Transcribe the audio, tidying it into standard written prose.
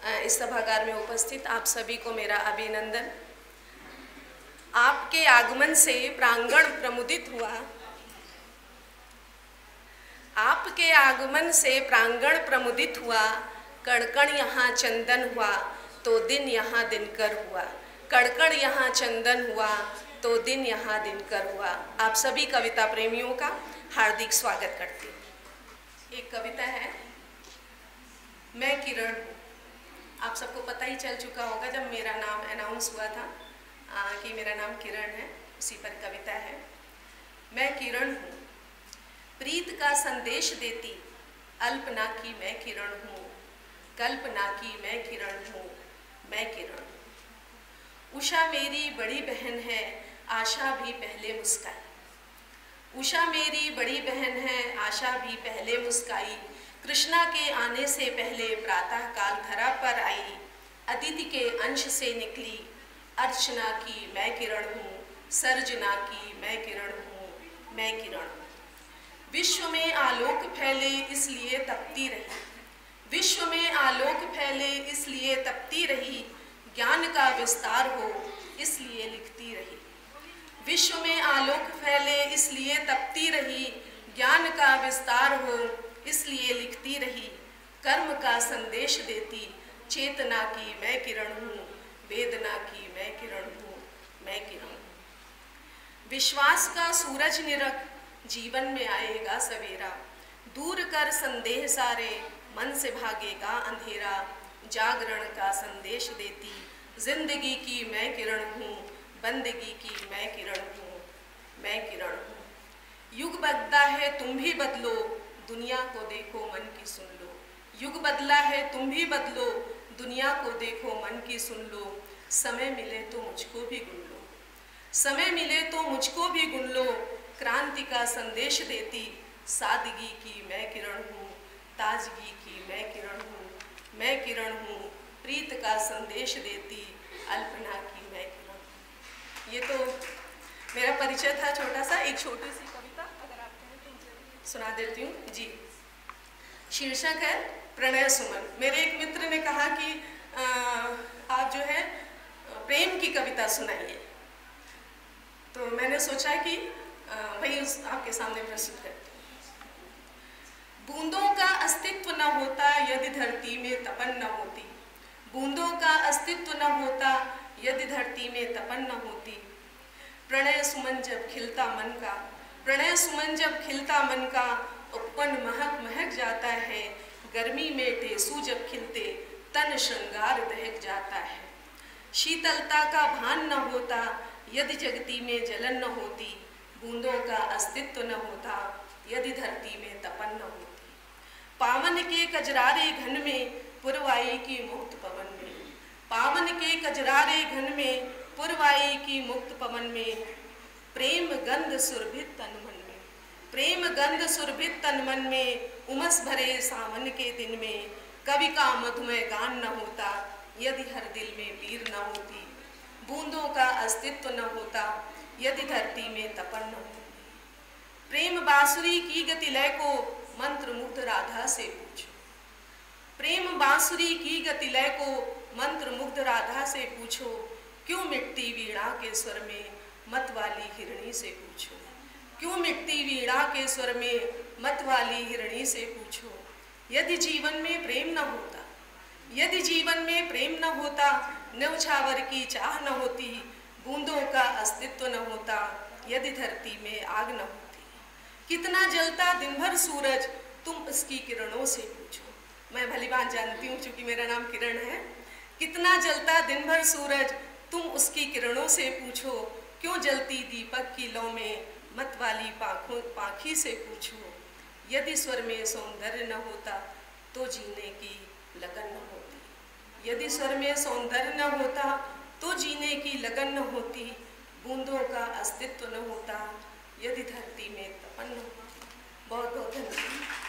इस सभागार में उपस्थित आप सभी को मेरा अभिनंदन। आपके आगमन से प्रांगण प्रमुदित हुआ। आपके आगमन से प्रांगण प्रमुदित हुआ। कड़कण यहाँ चंदन हुआ तो दिन यहाँ दिनकर हुआ। कड़कण यहाँ चंदन हुआ तो दिन यहाँ दिनकर हुआ। आप सभी कविता प्रेमियों का हार्दिक स्वागत करती हूँ। एक कविता है, मैं किरण हूँ। आप सबको पता ही चल चुका होगा जब मेरा नाम अनाउंस हुआ था कि मेरा नाम किरण है, उसी पर कविता है। मैं किरण हूँ, प्रीत का संदेश देती, अल्पना की मैं किरण हूँ, कल्पना की मैं किरण हूँ, मैं किरण हूँ। उषा मेरी बड़ी बहन है, आशा भी पहले मुस्काई। उषा मेरी बड़ी बहन है, आशा भी पहले मुस्काई। कृष्णा के आने से पहले प्रातः काल धरा पर आई। अदिति के अंश से निकली, अर्चना की मैं किरण हूँ, सर्जना की मैं किरण हूँ, मैं किरण हूँ। विश्व में आलोक फैले इसलिए तपती रही। विश्व में आलोक फैले इसलिए तपती रही। ज्ञान का विस्तार हो इसलिए लिखती रही। विश्व में आलोक फैले इसलिए तपती रही। ज्ञान का विस्तार हो इसलिए लिखती रही। कर्म का संदेश देती, चेतना की मैं किरण हूँ, वेदना की मैं किरण हूँ, मैं किरण हूँ। विश्वास का सूरज निरख, जीवन में आएगा सवेरा। दूर कर संदेह सारे, मन से भागेगा अंधेरा। जागरण का संदेश देती, जिंदगी की मैं किरण हूँ, बंदगी की मैं किरण हूँ, मैं किरण हूँ। युग बदला है तुम भी बदलो, दुनिया को देखो मन की सुन लो। युग बदला है तुम भी बदलो, दुनिया को देखो मन की सुन लो। समय मिले तो मुझको भी गुन लो, समय मिले तो मुझको भी गुन लो। क्रांति का संदेश देती, सादगी की मैं किरण हूँ, ताजगी की मैं किरण हूँ, मैं किरण हूँ। प्रीत का संदेश देती, अल्पना की मैं किरण हूँ। ये तो मेरा परिचय था छोटा सा। एक छोटी सी कविता अगर आप कहें तो सुना देती हूँ जी। शीर्षक है प्रणय सुमन। मेरे एक मित्र ने कहा कि आप जो है प्रेम की कविता सुनाइए, तो मैंने सोचा कि वही आपके सामने प्रस्तुत करती हूँ। बूंदों का अस्तित्व न होता यदि धरती में तपन न होती। बूंदों का अस्तित्व न होता यदि धरती में तपन न होती। प्रणय सुमन जब खिलता मन का, प्रणय सुमन जब खिलता मन का। उपवन महक महक जाता है, गर्मी में टेसू जब खिलते, तन श्रृंगार दहक जाता है। शीतलता का भान न होता यदि जगती में जलन न होती। बूंदों का अस्तित्व न होता यदि धरती में तपन न होती। पावन के कजरारे घन में, पुरवाई की मुक्त पवन में। पावन के कजरारे घन में, पुरवाई की मुक्त पवन में। प्रेम गंध सुरभित तन मन में, प्रेम गंध सुरभित तन मन में। उमस भरे सावन के दिन में, कवि का मधुमय गान न होता यदि हर दिल में पीर न होती। बूंदों का अस्तित्व न होता यदि धरती में तपन न होती। प्रेम बांसुरी की गति लय को मंत्र मुग्ध राधा से पूछो। प्रेम बांसुरी की गति लय को मंत्र मुग्ध राधा से पूछो। क्यों मिटती वीणा के स्वर में, मत वाली हिरणी से पूछो। क्यों मिटती वीणा के स्वर में, मत वाली हिरणी से पूछो। यदि जीवन में प्रेम न होता, यदि जीवन में प्रेम न होता, न्यौछावर की चाह न होती। बूंदों का अस्तित्व न होता यदि धरती में आग न होती। कितना जलता दिन भर सूरज, तुम उसकी किरणों से पूछो। मैं भली बात जानती हूँ चूंकि मेरा नाम किरण है। कितना जलता दिन भर सूरज, तुम उसकी किरणों से पूछो। क्यों जलती दीपक की लौ में, मत वाली पाखी से पूछो। यदि स्वर में सौंदर्य न होता तो जीने की लगन न होती। यदि स्वर में सौंदर्य न होता तो जीने की लगन न होती। बूंदों का अस्तित्व न होता यदि धरती में तपन न होती। बहुत बहुत धन्यवाद।